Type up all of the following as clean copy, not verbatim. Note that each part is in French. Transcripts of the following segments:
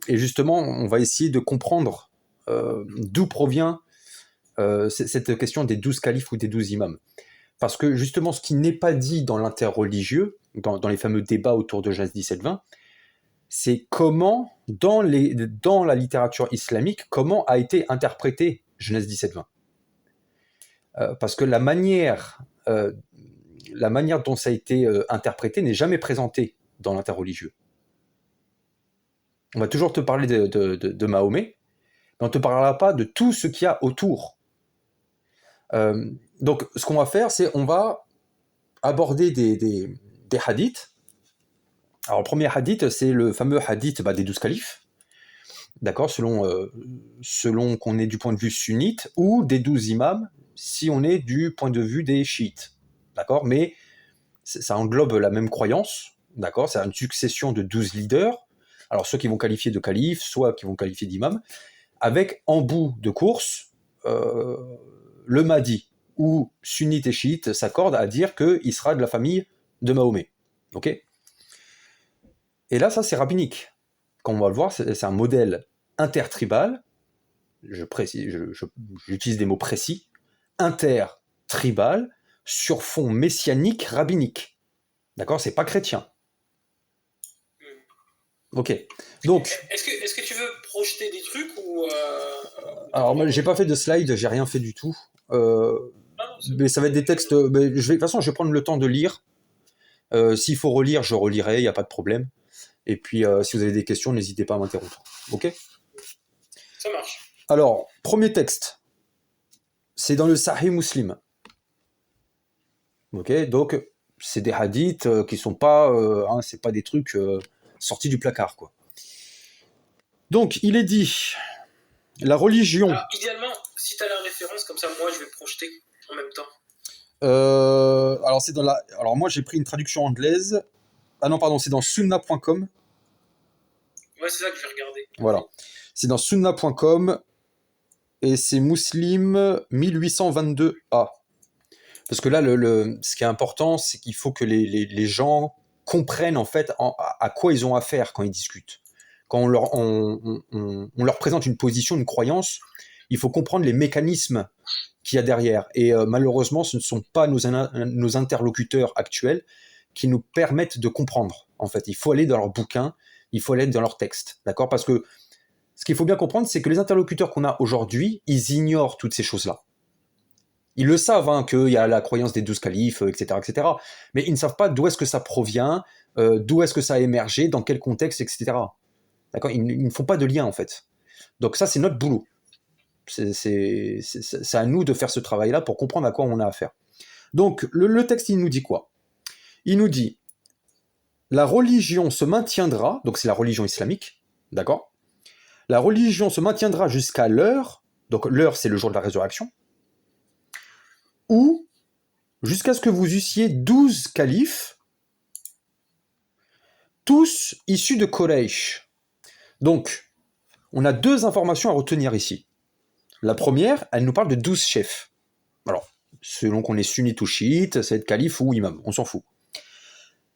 Et justement, on va essayer de comprendre d'où provient cette question des 12 califes ou des 12 imams. Parce que justement, ce qui n'est pas dit dans l'interreligieux, dans les fameux débats autour de Genèse 17-20, c'est comment, dans la littérature islamique, comment a été interprété Genèse 17-20. Parce que la manière dont ça a été interprété n'est jamais présentée dans l'interreligieux. On va toujours te parler de Mahomet, mais on ne te parlera pas de tout ce qu'il y a autour. Donc, ce qu'on va faire, c'est on va aborder des hadiths. Alors, le premier hadith, c'est le fameux hadith des 12 califes, d'accord, selon qu'on est du point de vue sunnite, ou des 12 imams, si on est du point de vue des chiites, d'accord, mais ça englobe la même croyance, d'accord, c'est une succession de 12 leaders, alors ceux qui vont qualifier de califes, soit qui vont qualifier d'imams, avec en bout de course, le Mahdi, où sunnites et chiites s'accordent à dire qu'il sera de la famille de Mahomet. Ok ? Et là, ça, c'est rabbinique. Comme on va le voir, c'est un modèle intertribal, j'utilise des mots précis, intertribal, sur fond messianique, rabbinique. D'accord ? C'est pas chrétien. Ok. Donc. Est-ce que tu veux projeter des trucs ou Alors, moi, j'ai pas fait de slide, j'ai rien fait du tout. Mais ça va être des textes. De toute façon, je vais prendre le temps de lire. S'il faut relire, je relirai, il n'y a pas de problème. Et puis, si vous avez des questions, n'hésitez pas à m'interrompre. Ok ? Ça marche. Alors, premier texte. C'est dans le Sahih Muslim. Ok ? Donc, c'est des hadiths qui sont pas. C'est pas des trucs sortis du placard, quoi. Donc, il est dit. La religion. Alors, idéalement, si tu as la référence, comme ça, moi, je vais projeter en même temps. Alors, c'est dans la. Alors, moi, j'ai pris une traduction anglaise. Ah non, pardon, c'est dans sunna.com. Ouais, c'est ça que je vais regarder. Voilà. C'est dans sunna.com et c'est Muslim 1822a. Parce que là, ce qui est important, c'est qu'il faut que les gens comprennent en fait à quoi ils ont affaire quand ils discutent. Quand on leur présente une position, une croyance, il faut comprendre les mécanismes qu'il y a derrière. Et malheureusement, ce ne sont pas nos interlocuteurs actuels qui nous permettent de comprendre. En fait, il faut aller dans leurs bouquins, il faut aller dans leurs textes, d'accord ? Parce que ce qu'il faut bien comprendre, c'est que les interlocuteurs qu'on a aujourd'hui, ils ignorent toutes ces choses-là. Ils le savent, qu'il y a la croyance des 12 califes, etc., etc. Mais ils ne savent pas d'où est-ce que ça provient, d'où est-ce que ça a émergé, dans quel contexte, etc. D'accord ? Ils ne font pas de lien, en fait. Donc ça, c'est notre boulot. C'est à nous de faire ce travail-là pour comprendre à quoi on a affaire. Donc, le texte, il nous dit quoi ? Il nous dit, la religion se maintiendra, donc c'est la religion islamique, d'accord ? La religion se maintiendra jusqu'à l'heure, donc l'heure, c'est le jour de la résurrection, ou jusqu'à ce que vous eussiez 12 califes, tous issus de Quraysh. Donc, on a deux informations à retenir ici. La première, elle nous parle de 12 chefs. Alors, selon qu'on est sunnite ou chiite, ça va être calife ou imam, on s'en fout.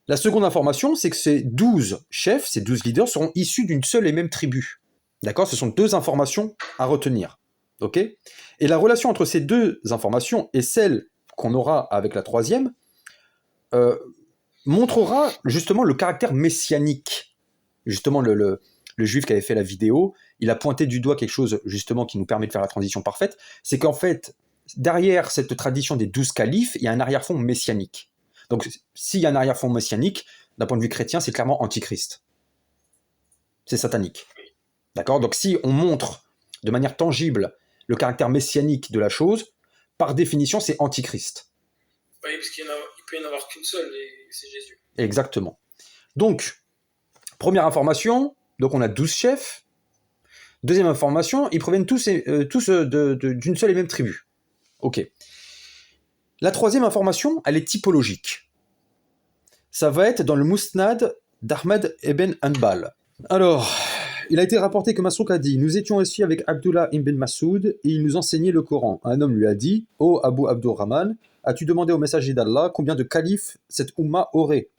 La seconde information, c'est que ces 12 chefs, ces 12 leaders, seront issus d'une seule et même tribu. D'accord ? Ce sont deux informations à retenir. Ok ? Et la relation entre ces deux informations et celle qu'on aura avec la troisième montrera justement le caractère messianique. Justement, le juif qui avait fait la vidéo, il a pointé du doigt quelque chose justement qui nous permet de faire la transition parfaite, c'est qu'en fait, derrière cette tradition des 12 califes, il y a un arrière-fond messianique. Donc, s'il y a un arrière-fond messianique, d'un point de vue chrétien, c'est clairement antichrist. C'est satanique. D'accord ? Donc, si on montre de manière tangible le caractère messianique de la chose, par définition, c'est antichrist. Oui, parce qu'il peut y en avoir qu'une seule, et c'est Jésus. Exactement. Donc, première information, donc on a 12 chefs. Deuxième information, ils proviennent tous d'une seule et même tribu. Ok. La troisième information, elle est typologique. Ça va être dans le Musnad d'Ahmed ibn Hanbal. Alors, il a été rapporté que Masrouk a dit « Nous étions assis avec Abdullah ibn Mas'ud et il nous enseignait le Coran. Un homme lui a dit « Ô Abu Abdurrahman, as-tu demandé au messager d'Allah combien de califes cette Ummah aurait ?»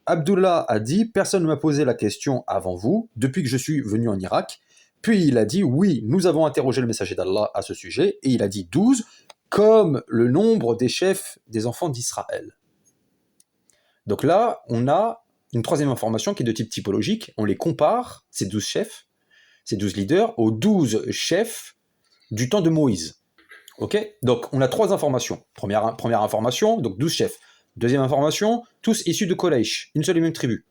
Abdullah a dit, personne ne m'a posé la question avant vous, depuis que je suis venu en Irak. Puis il a dit, oui, nous avons interrogé le messager d'Allah à ce sujet, et il a dit 12, comme le nombre des chefs des enfants d'Israël. Donc là, on a une troisième information qui est de type typologique. On les compare, ces 12 chefs, ces 12 leaders, aux 12 chefs du temps de Moïse. Ok ? Donc on a trois informations. Première information, donc 12 chefs. Deuxième information, tous issus de Quraysh, une seule et même tribu.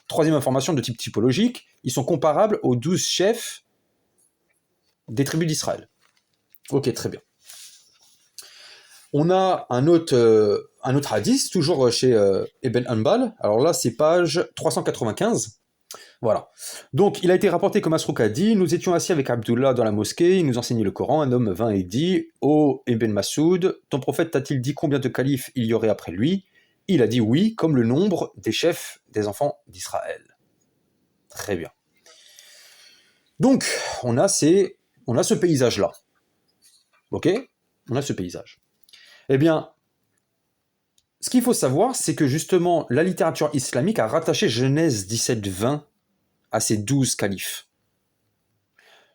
Troisième information de type typologique, ils sont comparables aux 12 chefs des tribus d'Israël. Ok, très bien. On a un autre hadith, toujours chez Ibn Hanbal. Alors là, c'est page 395. Voilà. Donc, il a été rapporté que Masrouk a dit, nous étions assis avec Abdullah dans la mosquée, il nous enseignait le Coran, un homme vint et dit, ô Ibn Masoud, ton prophète t'a-t-il dit combien de califes il y aurait après lui? Il a dit oui, comme le nombre des chefs des enfants d'Israël. Très bien. Donc, on a ce paysage-là. Ok? On a ce paysage. Eh bien, ce qu'il faut savoir, c'est que justement, la littérature islamique a rattaché Genèse 17-20 à ces 12 califes.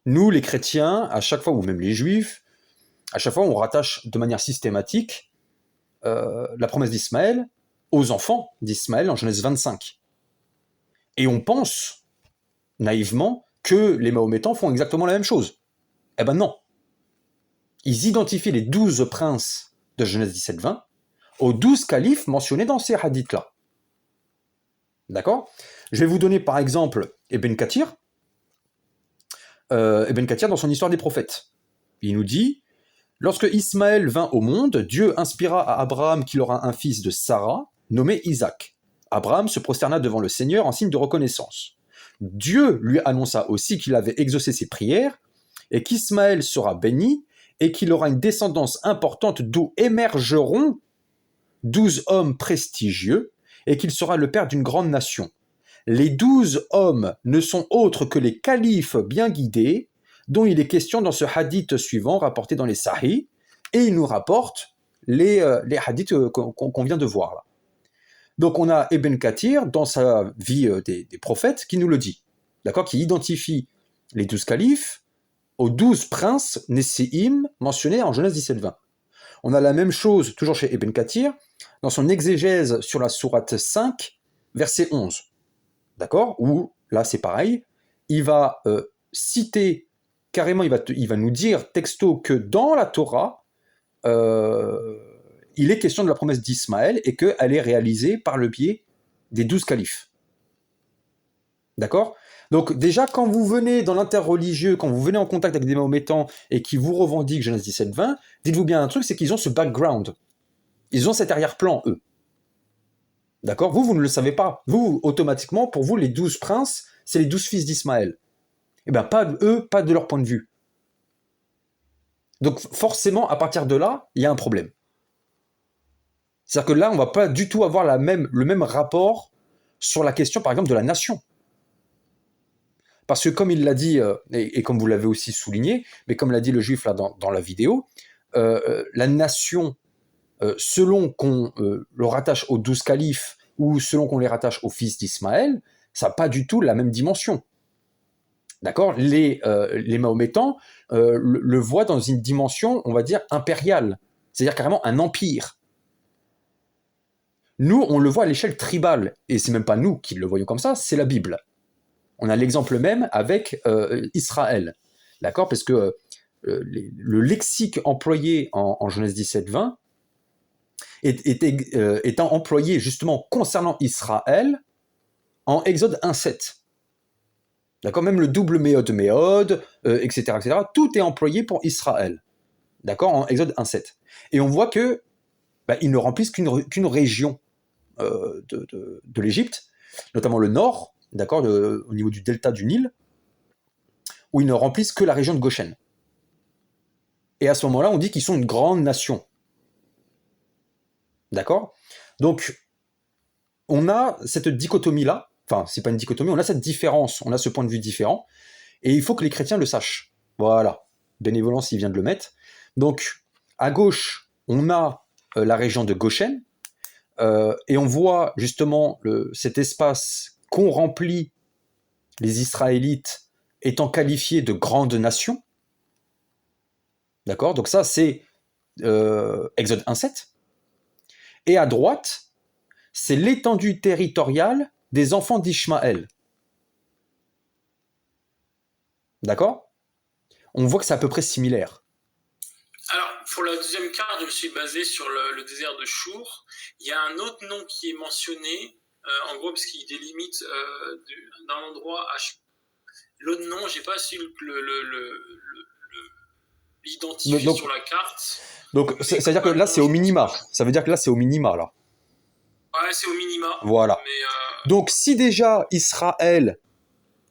Nous, les chrétiens, à chaque fois, ou même les juifs, à chaque fois, on rattache de manière systématique la promesse d'Ismaël aux enfants d'Ismaël en Genèse 25. Et on pense, naïvement, que les Mahométans font exactement la même chose. Eh ben non. Ils identifient les 12 princes de Genèse 17-20 aux 12 califes mentionnés dans ces hadiths-là. D'accord ? Je vais vous donner par exemple Ibn Kathir. Ibn Kathir dans son Histoire des prophètes. Il nous dit, lorsque Ismaël vint au monde, Dieu inspira à Abraham qu'il aura un fils de Sarah, nommé Isaac. Abraham se prosterna devant le Seigneur en signe de reconnaissance. Dieu lui annonça aussi qu'il avait exaucé ses prières et qu'Ismaël sera béni et qu'il aura une descendance importante d'où émergeront 12 hommes prestigieux et qu'il sera le père d'une grande nation. Les 12 hommes ne sont autres que les califes bien guidés, dont il est question dans ce hadith suivant rapporté dans les Sahih, et il nous rapporte les hadiths qu'on vient de voir là. Donc on a Ibn Kathir dans sa vie des prophètes qui nous le dit, d'accord, qui identifie les 12 califes aux 12 princes Nesséim mentionnés en Genèse 17-20. On a la même chose, toujours chez Ibn Kathir, dans son exégèse sur la sourate 5, verset 11. D'accord ? Où, là, c'est pareil, il va citer, carrément, il va nous dire texto que dans la Torah, il est question de la promesse d'Ismaël et qu'elle est réalisée par le biais des 12 califes. D'accord ? Donc déjà, quand vous venez dans l'interreligieux, quand vous venez en contact avec des Mahométans et qui vous revendiquent Genèse 17-20, dites-vous bien un truc, c'est qu'ils ont ce background. Ils ont cet arrière-plan, eux. D'accord ? Vous ne le savez pas. Vous, automatiquement, pour vous, les 12 princes, c'est les 12 fils d'Ismaël. Eh bien, pas eux, pas de leur point de vue. Donc forcément, à partir de là, il y a un problème. C'est-à-dire que là, on ne va pas du tout avoir le même rapport sur la question, par exemple, de la nation. Parce que comme il l'a dit, et comme vous l'avez aussi souligné, mais comme l'a dit le juif là dans la vidéo, la nation, selon qu'on le rattache aux 12 califes ou selon qu'on les rattache aux fils d'Ismaël, ça n'a pas du tout la même dimension. D'accord ? Les Mahométans le voient dans une dimension, on va dire, impériale, c'est-à-dire carrément un empire. Nous, on le voit à l'échelle tribale, et c'est même pas nous qui le voyons comme ça, c'est la Bible. On a l'exemple même avec Israël, d'accord ? Parce que le lexique employé en Genèse 17-20 étant employé justement concernant Israël en Exode 1-7. D'accord ? Même le double méode, etc., tout est employé pour Israël, d'accord ? En Exode 1-7. Et on voit que ils ne remplissent qu'une région de l'Égypte, notamment le nord, d'accord, au niveau du delta du Nil, où ils ne remplissent que la région de Goshen. Et à ce moment-là, on dit qu'ils sont une grande nation. D'accord ? Donc, on a cette dichotomie-là, enfin, c'est pas une dichotomie, on a cette différence, on a ce point de vue différent, et il faut que les chrétiens le sachent. Voilà, Bénévolence, il vient de le mettre. Donc, à gauche, on a la région de Goshen, et on voit justement cet espace qu'ont rempli les Israélites étant qualifiés de grandes nations. D'accord? Donc ça, c'est Exode 1,7. Et à droite, c'est l'étendue territoriale des enfants d'Ishmaël. D'accord? On voit que c'est à peu près similaire. Alors, pour la deuxième carte, je me suis basé sur le désert de Chour. Il y a un autre nom qui est mentionné, en gros, parce qu'il délimite d'un endroit à l'autre nom, j'ai pas su l'identifier Donc, sur la carte. Donc, c'est-à-dire que là, c'est au minima. Ça veut dire que là, c'est au minima, là. Ouais, c'est au minima. Voilà. Mais Donc, si déjà Israël,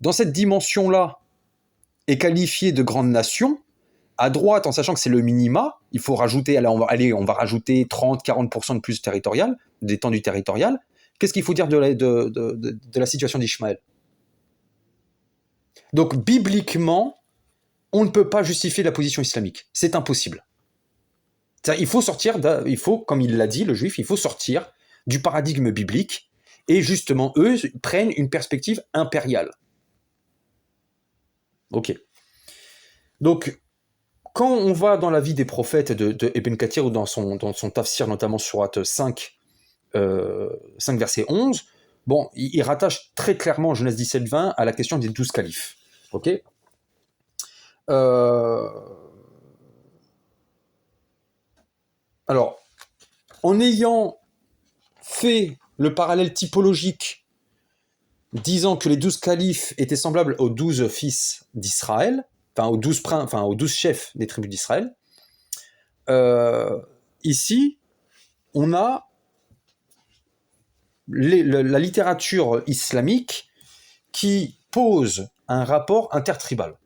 dans cette dimension-là, est qualifié de grande nation, à droite, en sachant que c'est le minima, il faut rajouter, on va rajouter 30-40% de plus territorial, d'étendue territoriale. Qu'est-ce qu'il faut dire de la situation d'Ishmaël? Donc, bibliquement, on ne peut pas justifier la position islamique. C'est impossible. Il faut sortir, comme il l'a dit, le juif, il faut sortir du paradigme biblique, et justement, eux prennent une perspective impériale. Ok. Donc, quand on va dans la vie des prophètes de Ibn Kathir, ou dans son tafsir, notamment Surat 5, 5 verset 11, bon, il rattache très clairement Genèse 17-20 à la question des 12 califes. Ok. Alors, en ayant fait le parallèle typologique disant que les 12 califes étaient semblables aux 12 fils d'Israël, aux 12 chefs des tribus d'Israël, ici, on a la littérature islamique qui pose un rapport intertribal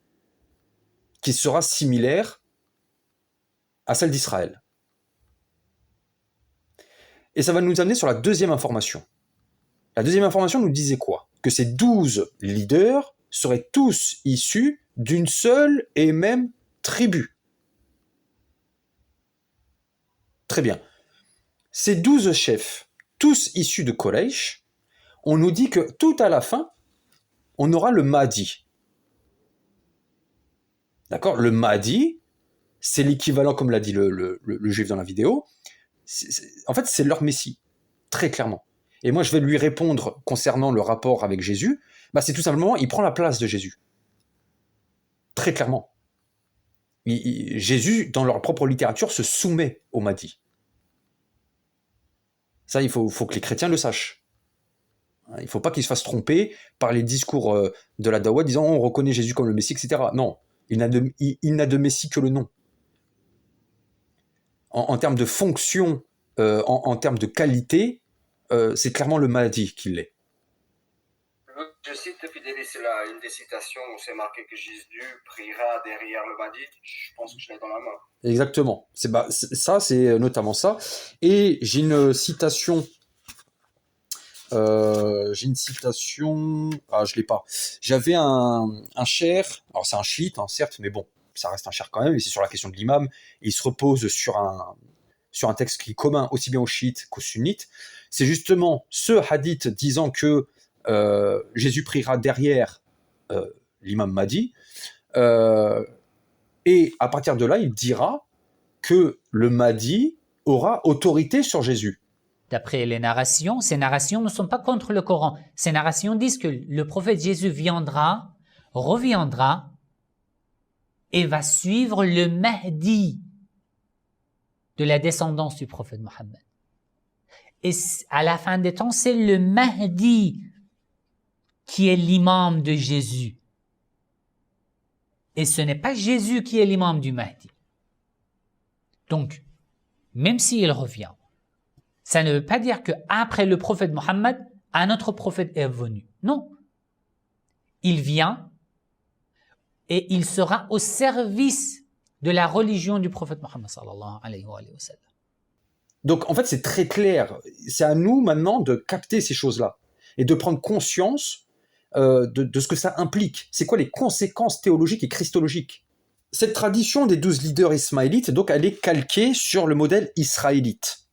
qui sera similaire à celle d'Israël. Et ça va nous amener sur la deuxième information. La deuxième information nous disait quoi? Que ces 12 leaders seraient tous issus d'une seule et même tribu. Très bien. Ces 12 chefs, tous issus de Quraysh, on nous dit que tout à la fin, on aura le Mahdi. D'accord? Le Mahdi, c'est l'équivalent, comme l'a dit le juif dans la vidéo, en fait, c'est leur messie, très clairement. Et moi, je vais lui répondre concernant le rapport avec Jésus, c'est tout simplement, il prend la place de Jésus. Très clairement. Jésus, dans leur propre littérature, se soumet au Mahdi. Ça, il faut que les chrétiens le sachent. Il ne faut pas qu'ils se fassent tromper par les discours de la Dawa disant on reconnaît Jésus comme le Messie, etc. Non, il n'a de Messie que le nom. En termes de fonction, en termes de qualité, c'est clairement le Mahdi qui l'est. Je cite, Fidélis, c'est là une des citations où c'est marqué que Jésus priera derrière le Mahdi. Je pense que je l'ai dans la main. Exactement. Ça, c'est notamment ça. Et j'ai une citation. Je l'ai pas. J'avais un cher. Alors c'est un chiite, certes, mais bon, ça reste un cher quand même. Et c'est sur la question de l'imam. Et il se repose sur un texte qui est commun aussi bien aux chiites qu'aux sunnites. C'est justement ce hadith disant que Jésus priera derrière l'imam Mahdi, et à partir de là, il dira que le Mahdi aura autorité sur Jésus. D'après les narrations, ces narrations ne sont pas contre le Coran. Ces narrations disent que le prophète Jésus reviendra et va suivre le Mahdi de la descendance du prophète Mohammed. Et à la fin des temps, c'est le Mahdi qui est l'imam de Jésus. Et ce n'est pas Jésus qui est l'imam du Mahdi. Donc, même s'il revient, ça ne veut pas dire qu'après le prophète Mohammed, un autre prophète est venu. Non. Il vient et il sera au service de la religion du prophète Mohammed sallallahu alayhi wa sallam. Donc, en fait, c'est très clair. C'est à nous, maintenant, de capter ces choses-là et de prendre conscience de ce que ça implique. C'est quoi les conséquences théologiques et christologiques? Cette tradition des 12 leaders ismaélites, donc, elle est calquée sur le modèle israélite,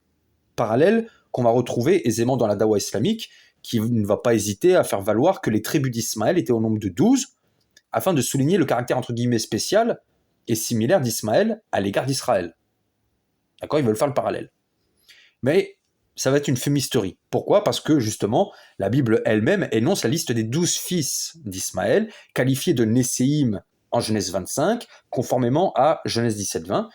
parallèle qu'on va retrouver aisément dans la dawa islamique, qui ne va pas hésiter à faire valoir que les tribus d'Ismaël étaient au nombre de 12, afin de souligner le caractère entre guillemets spécial et similaire d'Ismaël à l'égard d'Israël. D'accord, ils veulent faire le parallèle. Mais ça va être une fumisterie. Pourquoi ? Parce que justement, la Bible elle-même énonce la liste des 12 fils d'Ismaël, qualifiés de Nesséim en Genèse 25, conformément à Genèse 17-20.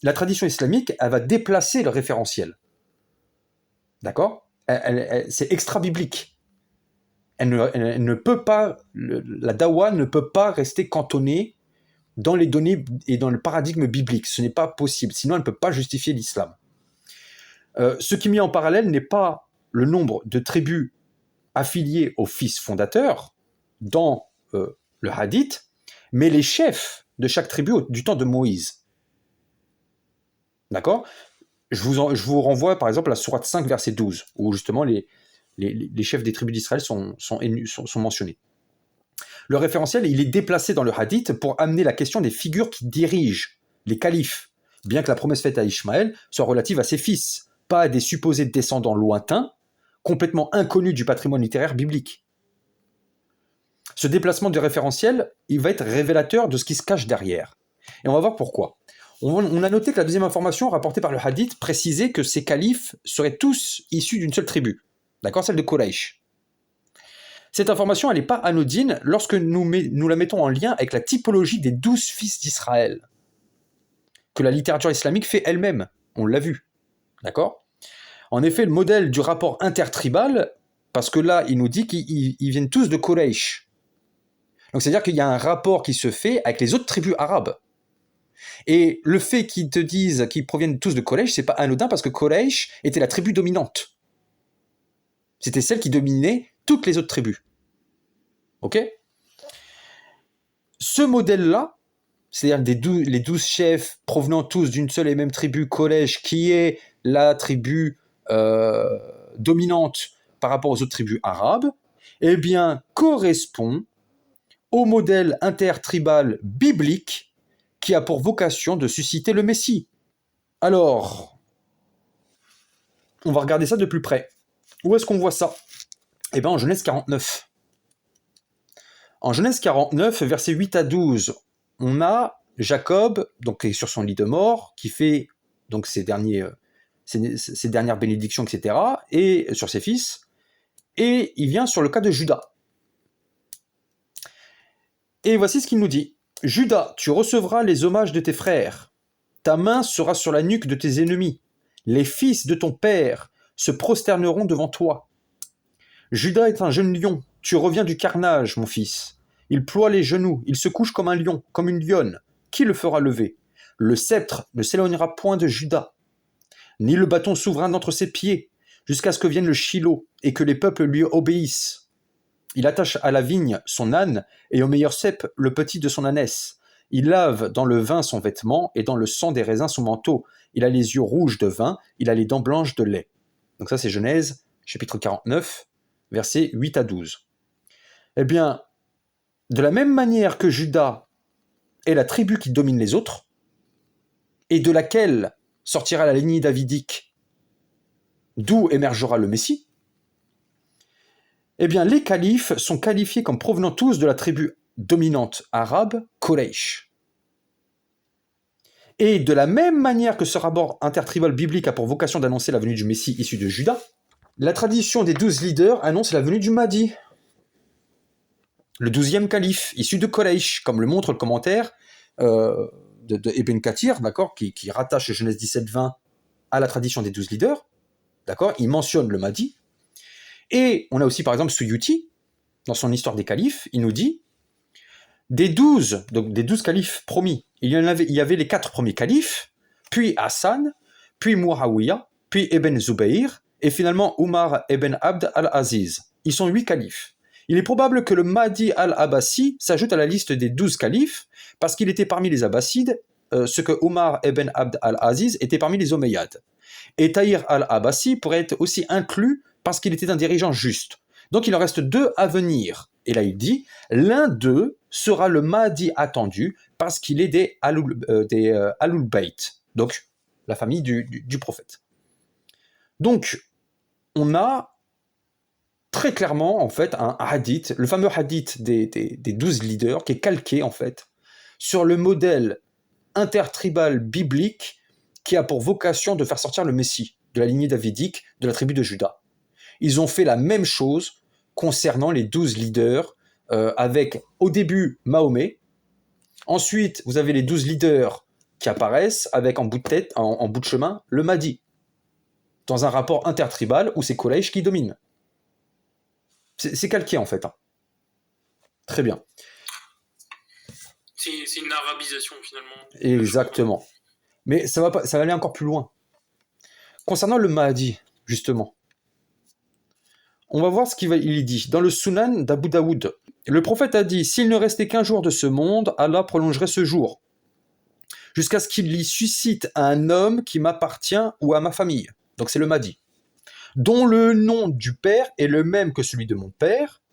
La tradition islamique, elle va déplacer le référentiel. D'accord ? C'est extra-biblique. Elle ne peut pas, la dawa ne peut pas rester cantonnée dans les données et dans le paradigme biblique. Ce n'est pas possible, sinon elle ne peut pas justifier l'islam. Ce qui est mis en parallèle n'est pas le nombre de tribus affiliées aux fils fondateurs dans le hadith, mais les chefs de chaque tribu du temps de Moïse. D'accord ? Je vous renvoie par exemple à la sourate 5, verset 12, où justement les chefs des tribus d'Israël sont mentionnés. Le référentiel, il est déplacé dans le hadith pour amener la question des figures qui dirigent les califes, bien que la promesse faite à Ishmaël soit relative à ses fils, pas à des supposés descendants lointains, complètement inconnus du patrimoine littéraire biblique. Ce déplacement du référentiel, il va être révélateur de ce qui se cache derrière. Et on va voir pourquoi. On a noté que la deuxième information rapportée par le hadith précisait que ces califes seraient tous issus d'une seule tribu, d'accord, celle de Quraysh. Cette information, elle n'est pas anodine lorsque nous la mettons en lien avec la typologie des 12 fils d'Israël, que la littérature islamique fait elle-même, on l'a vu, d'accord ? En effet, le modèle du rapport intertribal, parce que là, il nous dit qu'ils viennent tous de Quraysh. Donc c'est-à-dire qu'il y a un rapport qui se fait avec les autres tribus arabes. Et le fait qu'ils te disent qu'ils proviennent tous de Quraysh, c'est pas anodin parce que Quraysh était la tribu dominante. C'était celle qui dominait toutes les autres tribus. Ok ? Ce modèle-là, c'est-à-dire les 12 chefs provenant tous d'une seule et même tribu, Quraysh, qui est la tribu dominante par rapport aux autres tribus arabes, eh bien, correspond au modèle intertribal biblique qui a pour vocation de susciter le Messie. Alors, on va regarder ça de plus près. Où est-ce qu'on voit ça ? Eh bien, en Genèse 49. En Genèse 49, versets 8 à 12, on a Jacob, donc, qui est sur son lit de mort, qui fait donc ses dernières bénédictions, etc., et sur ses fils, et il vient sur le cas de Judas. Et voici ce qu'il nous dit. « Judas, tu recevras les hommages de tes frères. Ta main sera sur la nuque de tes ennemis. Les fils de ton père se prosterneront devant toi. Judas est un jeune lion. Tu reviens du carnage, mon fils. Il ploie les genoux. Il se couche comme un lion, comme une lionne. Qui le fera lever ? Le sceptre ne s'éloignera point de Judas, ni le bâton souverain d'entre ses pieds, jusqu'à ce que vienne le Shilo et que les peuples lui obéissent. Il attache à la vigne son âne et au meilleur cep le petit de son ânesse. Il lave dans le vin son vêtement et dans le sang des raisins son manteau. Il a les yeux rouges de vin, il a les dents blanches de lait. » Donc ça c'est Genèse, chapitre 49, versets 8 à 12. Eh bien, de la même manière que Judas est la tribu qui domine les autres, et de laquelle sortira la lignée davidique, d'où émergera le Messie, eh bien, les califes sont qualifiés comme provenant tous de la tribu dominante arabe, Quraysh. Et de la même manière que ce rapport intertribal biblique a pour vocation d'annoncer la venue du Messie issu de Juda, la tradition des 12 leaders annonce la venue du Mahdi, le 12e calife, issu de Quraysh, comme le montre le commentaire de Ibn Kathir, d'accord, qui rattache Genèse 17-20 à la tradition des 12 leaders, d'accord, il mentionne le Mahdi. Et on a aussi par exemple Suyuti, dans son histoire des califes, il nous dit des 12 califes promis, il y avait les 4 premiers califes, puis Hassan, puis Muawiyah, puis Ibn Zubayr, et finalement Umar ibn Abd al-Aziz. Ils sont 8 califes. Il est probable que le Mahdi al-Abbasi s'ajoute à la liste des 12 califes, parce qu'il était parmi les Abbassides, ce que Umar ibn Abd al-Aziz était parmi les Omeyyades. Et Tahir al-Abbasi pourrait être aussi inclus parce qu'il était un dirigeant juste. Donc il en reste 2 à venir. Et là il dit, l'un d'eux sera le Mahdi attendu parce qu'il est des Alul Bayt, donc la famille du prophète. Donc, on a très clairement, en fait, un hadith, le fameux hadith des 12 leaders, qui est calqué, en fait, sur le modèle intertribal biblique qui a pour vocation de faire sortir le Messie de la lignée davidique de la tribu de Juda. Ils ont fait la même chose concernant les 12 leaders, avec au début Mahomet, ensuite vous avez les 12 leaders qui apparaissent avec en bout de tête, en bout de chemin, le Mahdi, dans un rapport intertribal où c'est Quraysh qui domine. C'est calqué en fait. Très bien. C'est une arabisation finalement. Exactement. Mais ça va aller encore plus loin. Concernant le Mahdi, justement, on va voir ce qu'il dit. Dans le Sunan d'Abu Daoud, le prophète a dit « S'il ne restait qu'un jour de ce monde, Allah prolongerait ce jour, jusqu'à ce qu'il y suscite un homme qui m'appartient ou à ma famille. » Donc c'est le Mahdi. « Dont le nom du père est le même que celui de mon père,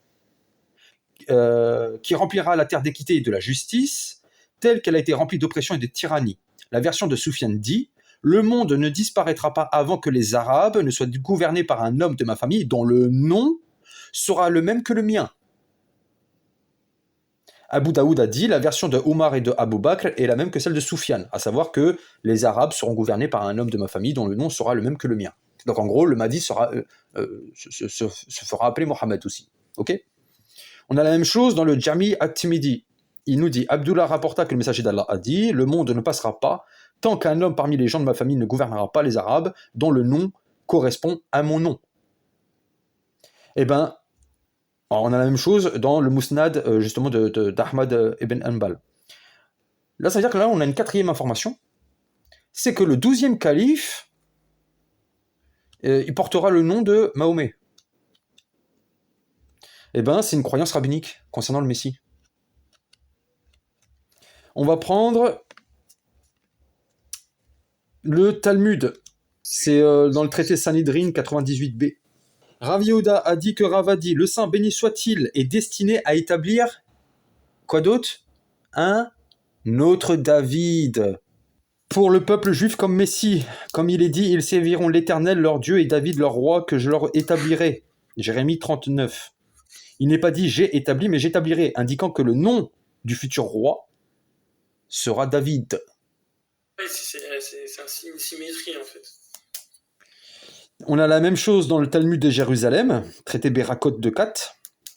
qui remplira la terre d'équité et de la justice, telle qu'elle a été remplie d'oppression et de tyrannie. » La version de Soufiane dit « Le monde ne disparaîtra pas avant que les Arabes ne soient gouvernés par un homme de ma famille dont le nom sera le même que le mien. » Abu Daoud a dit « La version de Omar et de Abu Bakr est la même que celle de Soufiane, à savoir que les Arabes seront gouvernés par un homme de ma famille dont le nom sera le même que le mien. » Donc en gros, le Mahdi se fera appeler Mohammed aussi. Ok ? On a la même chose dans le Jami at-Timidi. Il nous dit « Abdullah rapporta que le messager d'Allah a dit « Le monde ne passera pas tant qu'un homme parmi les gens de ma famille ne gouvernera pas les Arabes dont le nom correspond à mon nom. » Eh bien, on a la même chose dans le Musnad justement d'Ahmad ibn Hanbal. Là, ça veut dire que là, on a une quatrième information, c'est que le 12e calife, il portera le nom de Mahomet. Eh bien, c'est une croyance rabbinique concernant le Messie. On va prendre le Talmud. C'est dans le traité Sanhedrin 98b. Rav Yehuda a dit que Rav a dit « Le saint béni soit-il est destiné à établir quoi d'autre ? Un autre David. Pour le peuple juif comme Messie. Comme il est dit, ils serviront l'Éternel leur Dieu et David leur roi que je leur établirai. » Jérémie 39. Il n'est pas dit « j'ai établi » mais « j'établirai », indiquant que le nom du futur roi sera David. Oui, c'est une symétrie en fait. On a la même chose dans le Talmud de Jérusalem, traité Berakot de Kat.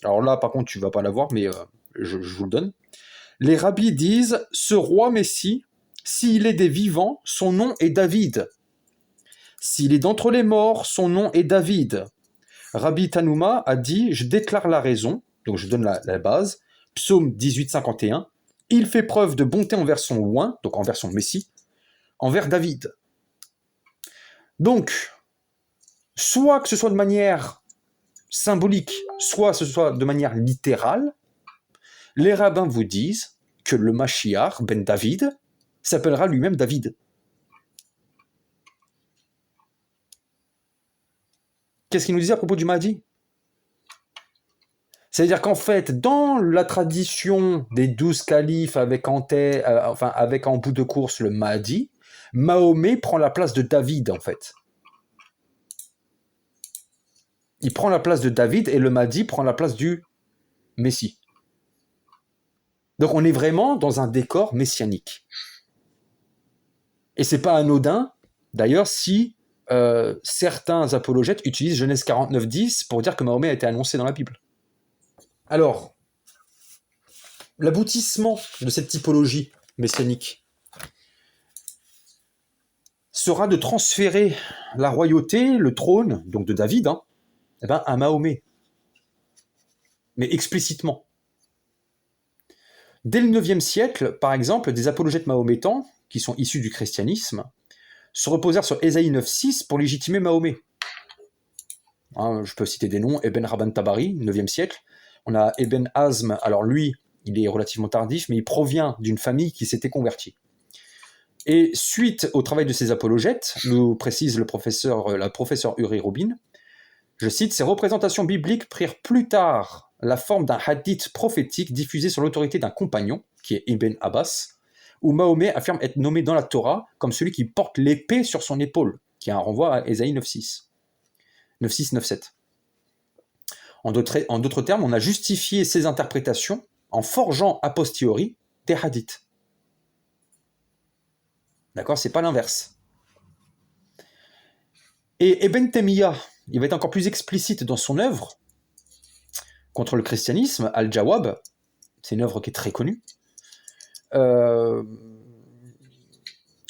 Alors là, par contre, tu vas pas l'avoir, mais je vous le donne. Les rabbis disent « Ce roi Messie, s'il est des vivants, son nom est David. S'il est d'entre les morts, son nom est David. » Rabbi Tanouma a dit « Je déclare la raison », donc je donne la base, Psaume 18, 51, « Il fait preuve de bonté envers son oint, donc envers son Messie, envers David. » Donc, soit que ce soit de manière symbolique, soit que ce soit de manière littérale, les rabbins vous disent que le Mashiach, ben David, s'appellera lui-même David. Qu'est-ce qu'il nous dit à propos du Mahdi ? C'est-à-dire qu'en fait, dans la tradition des 12 califes avec en bout de course le Mahdi, Mahomet prend la place de David, en fait. Il prend la place de David et le Mahdi prend la place du Messie. Donc on est vraiment dans un décor messianique. Et c'est pas anodin, d'ailleurs, si certains apologètes utilisent Genèse 49:10 pour dire que Mahomet a été annoncé dans la Bible. Alors, l'aboutissement de cette typologie messianique sera de transférer la royauté, le trône, donc de David, à Mahomet. Mais explicitement. Dès le IXe siècle, par exemple, des apologètes mahométans, qui sont issus du christianisme, se reposèrent sur Ésaïe 9:6 pour légitimer Mahomet. Je peux citer des noms, Ibn Rabban Tabari, 9e siècle. On a Ibn Hazm, alors lui, il est relativement tardif, mais il provient d'une famille qui s'était convertie. Et suite au travail de ces apologètes, nous précise la professeure Uri Rubin, je cite, « Ces représentations bibliques prirent plus tard la forme d'un hadith prophétique diffusé sur l'autorité d'un compagnon, qui est Ibn Abbas, où Mahomet affirme être nommé dans la Torah comme celui qui porte l'épée sur son épaule, qui est un renvoi à Ésaïe 9:6. 9.6, 9.7. En d'autres termes, on a justifié ces interprétations en forgeant a posteriori des hadiths. D'accord, c'est pas l'inverse. Et Ibn Taymiyyah, il va être encore plus explicite dans son œuvre contre le christianisme, Al-Jawab, c'est une œuvre qui est très connue.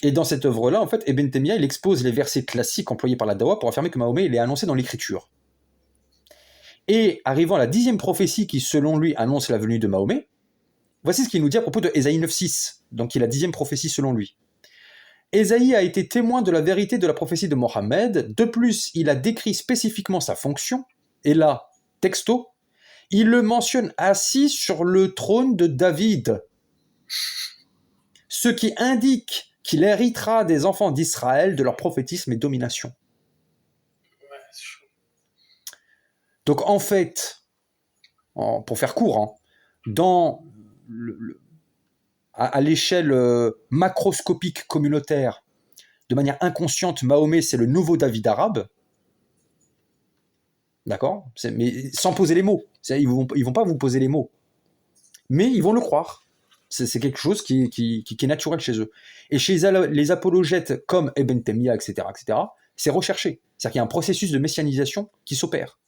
Et dans cette œuvre-là, en fait, Ibn Taymiyyah, il expose les versets classiques employés par la Dawa pour affirmer que Mahomet, il est annoncé dans l'écriture. Et arrivant à la 10e prophétie qui, selon lui, annonce la venue de Mahomet, voici ce qu'il nous dit à propos de Ésaïe 9.6, donc qui est la 10e prophétie selon lui. Ésaïe a été témoin de la vérité de la prophétie de Mohammed. De plus, il a décrit spécifiquement sa fonction. Et là, texto, il le mentionne assis sur le trône de David. Ce qui indique qu'il héritera des enfants d'Israël de leur prophétisme et domination. Donc en fait, pour faire court, à l'échelle macroscopique communautaire, de manière inconsciente, Mahomet, c'est le nouveau David arabe. D'accord ? Mais sans poser les mots. Ils vont pas vous poser les mots. Mais ils vont le croire. C'est quelque chose qui est naturel chez eux. Et chez les apologètes comme Ibn Taymiyyah, etc., c'est recherché. C'est-à-dire qu'il y a un processus de messianisation qui s'opère.